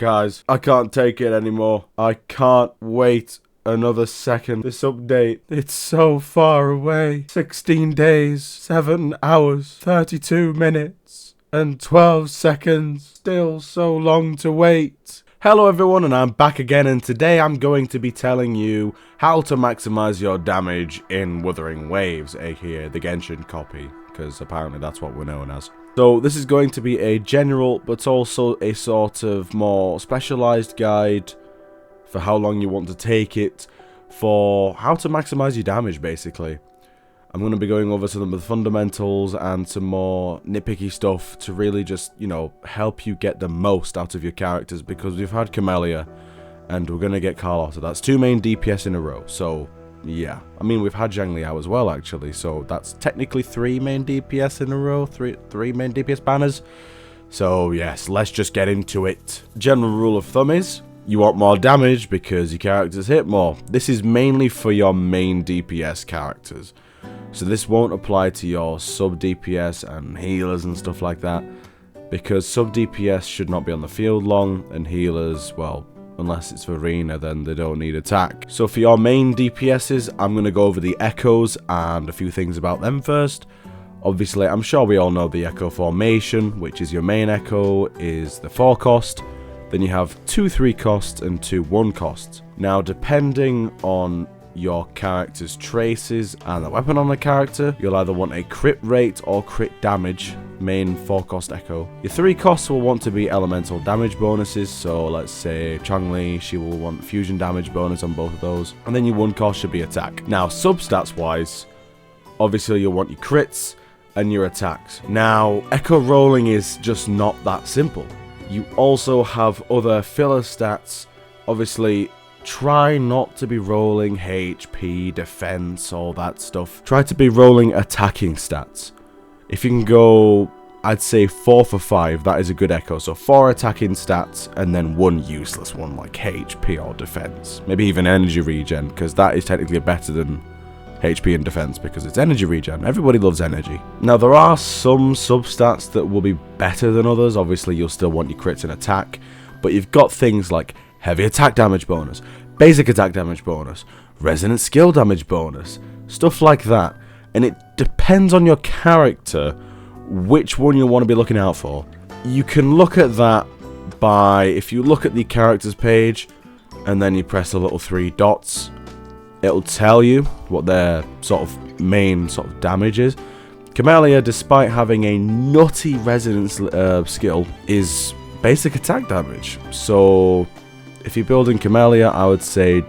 Guys, I can't take it anymore. I can't wait another second. This update, it's so far away. 16 days, 7 hours, 32 minutes, and 12 seconds. Still so long to wait. Hello everyone, and I'm back again, and today I'm going to be telling you how to maximize your damage in Wuthering Waves, aka the Genshin copy, because apparently that's what we're known as. So this is going to be a general, but also a sort of more specialized guide for how long you want to take it, for how to maximize your damage, basically. I'm going to be going over some of the fundamentals and some more nitpicky stuff to really just, you know, help you get the most out of your characters, because we've had Camellia and we're going to get Carlotta. That's 2 main DPS in a row, so yeah. I mean, we've had Zhang Liao as well, actually, so that's technically 3 main DPS in a row, three main DPS banners. So yes, let's just get into it. General rule of thumb is, you want more damage because your characters hit more. This is mainly for your main DPS characters. So this won't apply to your sub DPS and healers and stuff like that, because sub DPS should not be on the field long, and healers, well, unless it's arena, then they don't need attack. So for your main DPSs, I'm going to go over the echoes and a few things about them first. Obviously, I'm sure we all know the echo formation, which is your main echo is the 4 cost. Then you have 2 3 costs and 2 1 costs. Now, depending on your character's traces and the weapon on the character, you'll either want a crit rate or crit damage, main 4 cost echo. Your 3 costs will want to be elemental damage bonuses, so let's say Changli, she will want fusion damage bonus on both of those, and then your 1 cost should be attack. Now, substats wise, obviously you'll want your crits and your attacks. Now, echo rolling is just not that simple. You also have other filler stats. Obviously, try not to be rolling HP, defense, all that stuff. Try to be rolling attacking stats. If you can go, I'd say 4 for 5, that is a good echo. So 4 attacking stats and then 1 useless one like HP or defense. Maybe even energy regen, because that is technically better than HP and defense because it's energy regen. Everybody loves energy. Now, there are some substats that will be better than others. Obviously, you'll still want your crits and attack, but you've got things like heavy attack damage bonus, basic attack damage bonus, resonant skill damage bonus, stuff like that. And it depends on your character which one you want to be looking out for. You can look at that by, if you look at the characters page and then you press the little 3 dots, it'll tell you what their sort of main sort of damage is. Camellia, despite having a nutty resonance skill, is basic attack damage. So if you're building Camellia, I would say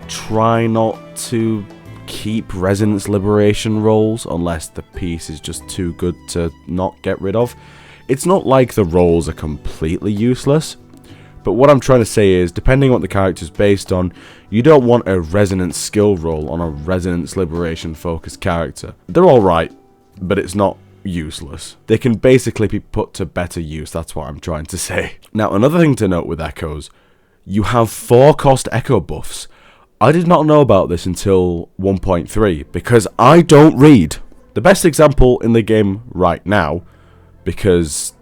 try not to keep resonance liberation rolls unless the piece is just too good to not get rid of. It's not like the rolls are completely useless, but what I'm trying to say is, depending on what the character is based on, you don't want a resonance skill roll on a resonance liberation focused character. They're alright, but it's not useless. They can basically be put to better use, that's what I'm trying to say. Now, another thing to note with echoes, you have 4 cost echo buffs. I did not know about this until 1.3 because I don't read. The best example in the game right now, because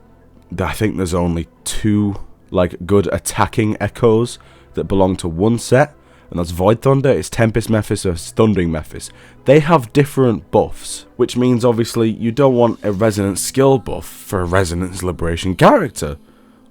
I think there's only 2 like good attacking echoes that belong to one set, and that's Void Thunder, it's Tempest Mephis, or Thundering Mephis. They have different buffs, which means obviously you don't want a resonance skill buff for a resonance liberation character.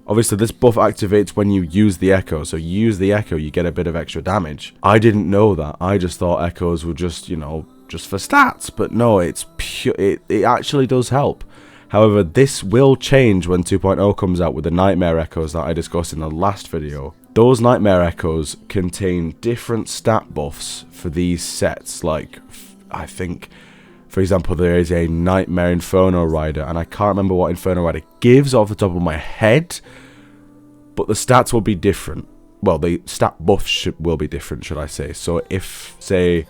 Obviously, this buff activates when you use the echo, so you use the echo, you get a bit of extra damage. I didn't know that. I just thought echoes were just, you know, just for stats, but no, it's pure. It actually does help. However, this will change when 2.0 comes out with the Nightmare Echoes that I discussed in the last video. Those Nightmare Echoes contain different stat buffs for these sets, like, I think, for example, there is a Nightmare Inferno Rider, and I can't remember what Inferno Rider gives off the top of my head, but the stats will be different. Well, the stat buffs will be different, should I say. So if, say,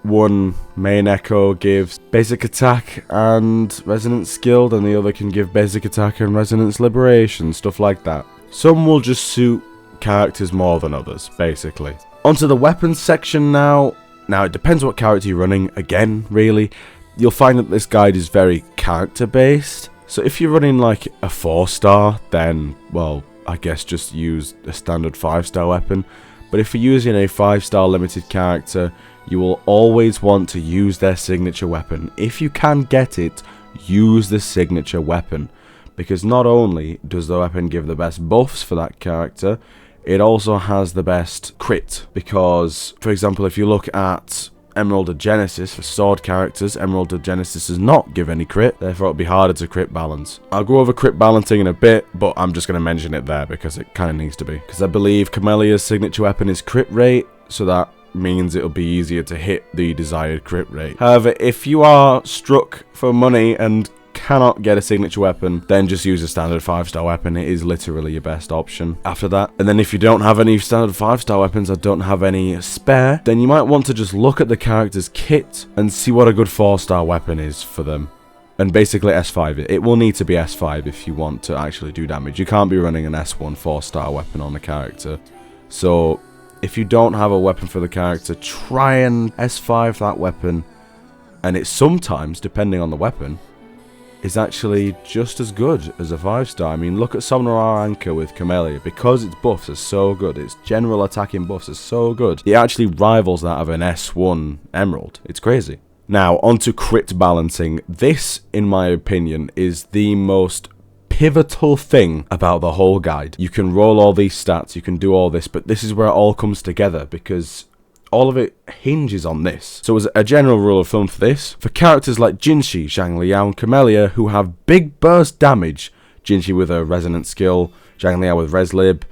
one main echo gives basic attack and resonance skill, and the other can give basic attack and resonance liberation, stuff like that. Some will just suit characters more than others, basically. Onto the weapons section now. Now, it depends what character you're running, again, really. You'll find that this guide is very character based. So if you're running like a 4-star, then, well, I guess just use a standard 5-star weapon. But if you're using a 5-star limited character, you will always want to use their signature weapon. If you can get it, use the signature weapon. Because not only does the weapon give the best buffs for that character, it also has the best crit. Because, for example, if you look at Emerald of Genesis, for sword characters, Emerald of Genesis does not give any crit, therefore it'll be harder to crit balance. I'll go over crit balancing in a bit, but I'm just going to mention it there because it kind of needs to be. Because I believe Camelia's signature weapon is crit rate, so that means it'll be easier to hit the desired crit rate. However, if you are struck for money and cannot get a signature weapon, then just use a standard 5-star weapon. It is literally your best option after that. And then if you don't have any standard 5-star weapons or don't have any spare, then you might want to just look at the character's kit and see what a good 4-star weapon is for them. And basically S5, it will need to be S5 if you want to actually do damage. You can't be running an S1 4-star weapon on a character. So if you don't have a weapon for the character, try and S5 that weapon. And it sometimes, depending on the weapon, is actually just as good as a 5-star. I mean, look at Somnorar Anchor with Camellia. Because its buffs are so good, its general attacking buffs are so good, it actually rivals that of an S1 Emerald. It's crazy. Now, onto crit balancing. This, in my opinion, is the most pivotal thing about the whole guide. You can roll all these stats, you can do all this, but this is where it all comes together, because all of it hinges on this. So as a general rule of thumb for this, for characters like Jinshi, Zhang Liao, and Camellia who have big burst damage, Jinshi with a resonant skill, Zhang Liao with Reslib,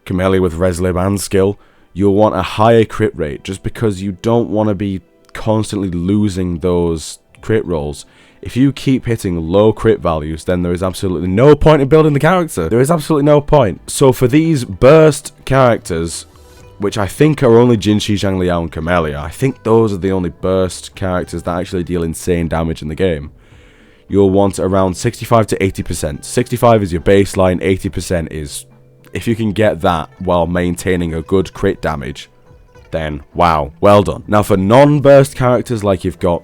Camellia with Reslib and skill, you'll want a higher crit rate just because you don't want to be constantly losing those crit rolls. If you keep hitting low crit values, then there is absolutely no point in building the character. There is absolutely no point. So for these burst characters, which I think are only Jinshi, Zhang Liao, and Camellia, I think those are the only burst characters that actually deal insane damage in the game. You'll want around 65 to 80%. 65 is your baseline, 80% is, if you can get that while maintaining a good crit damage, then wow, well done. Now for non-burst characters, like you've got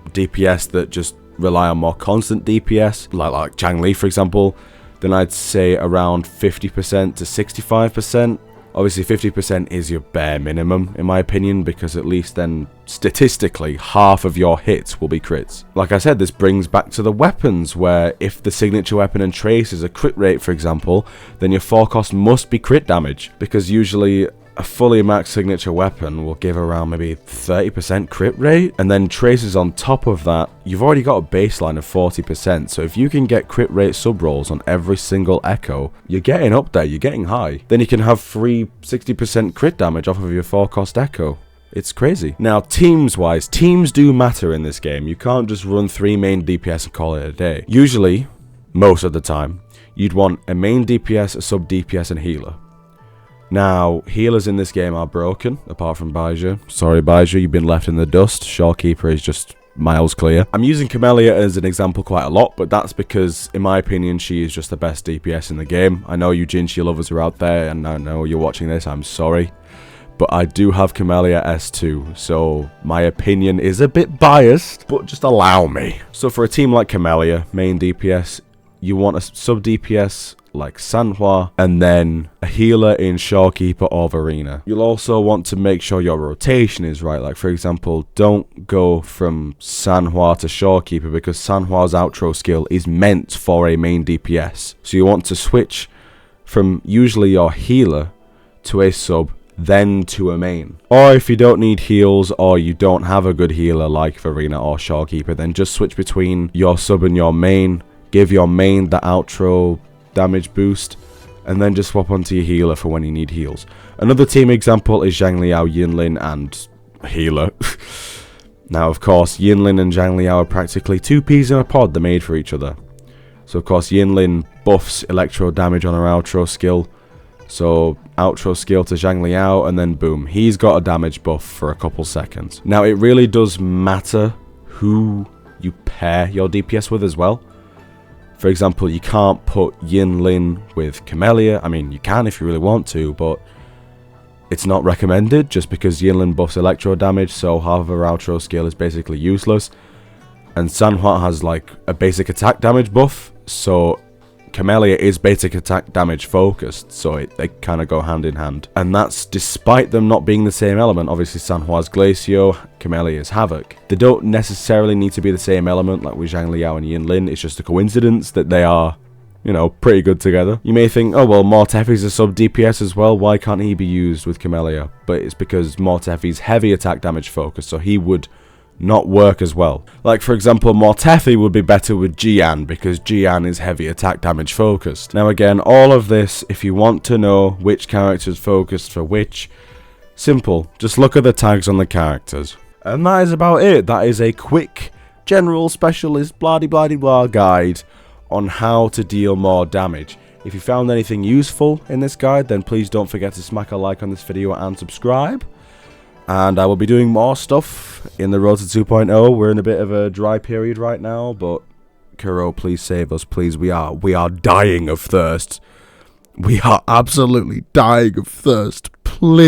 DPS that just rely on more constant DPS, like Zhang Li for example, then I'd say around 50% to 65%. Obviously 50% is your bare minimum in my opinion, because at least then statistically half of your hits will be crits. Like I said, this brings back to the weapons, where if the signature weapon and trace is a crit rate for example, then your forecast must be crit damage, because usually a fully maxed signature weapon will give around maybe 30% crit rate, and then traces on top of that, you've already got a baseline of 40%, so if you can get crit rate sub rolls on every single echo, you're getting up there, you're getting high. Then you can have free 60% crit damage off of your forecast echo. It's crazy. Now, teams-wise, teams do matter in this game. You can't just run 3 main DPS and call it a day. Usually, most of the time, you'd want a main DPS, a sub DPS, and healer. Now, healers in this game are broken, apart from Baizhu. Sorry, Baizhu, you've been left in the dust. Shorekeeper is just miles clear. I'm using Camellia as an example quite a lot, but that's because, in my opinion, she is just the best DPS in the game. I know you Jinshi lovers are out there, and I know you're watching this, I'm sorry. But I do have Camellia S2, so my opinion is a bit biased, but just allow me. So for a team like Camellia, main DPS, you want a sub DPS like Sanhua, and then a healer in Shorekeeper or Verena. You'll also want to make sure your rotation is right. Like for example, don't go from Sanhua to Shorekeeper, because Sanhua's outro skill is meant for a main DPS. So you want to switch from usually your healer to a sub, then to a main. Or if you don't need heals, or you don't have a good healer like Verena or Shorekeeper, then just switch between your sub and your main. Give your main the outro damage boost, and then just swap onto your healer for when you need heals. Another team example is Zhang Liao, Yinlin, and healer. Now, of course, Yinlin and Zhang Liao are practically 2 peas in a pod. They're made for each other. So, of course, Yinlin buffs electro damage on her outro skill. So, outro skill to Zhang Liao, and then boom, he's got a damage buff for a couple seconds. Now, it really does matter who you pair your DPS with as well. For example, you can't put Yinlin with Camellia. I mean, you can if you really want to, but it's not recommended just because Yinlin buffs electro damage, so half of her outro skill is basically useless. And Sanhua has like a basic attack damage buff, so Camellia is basic attack damage focused, so they kind of go hand in hand. And that's despite them not being the same element. Obviously, Sanhua's Glacio, Camellia is Havoc. They don't necessarily need to be the same element like with Zhang Liao and Yin Lin. It's just a coincidence that they are, you know, pretty good together. You may think, oh well, Mortefi's a sub DPS as well, why can't he be used with Camellia? But it's because Mortefi's heavy attack damage focused, so he would not work as well. Like for example, Mortefi would be better with Jian because Jian is heavy attack damage focused. Now again, all of this, if you want to know which character is focused for which, simple, just look at the tags on the characters. And that is about it. That is a quick general specialist blah-de-blah-de-blah guide on how to deal more damage. If you found anything useful in this guide, then please don't forget to smack a like on this video and subscribe. And I will be doing more stuff in the Road to 2.0. We're in a bit of a dry period right now, but Kuro, please save us, please. We are dying of thirst. We are absolutely dying of thirst. Please.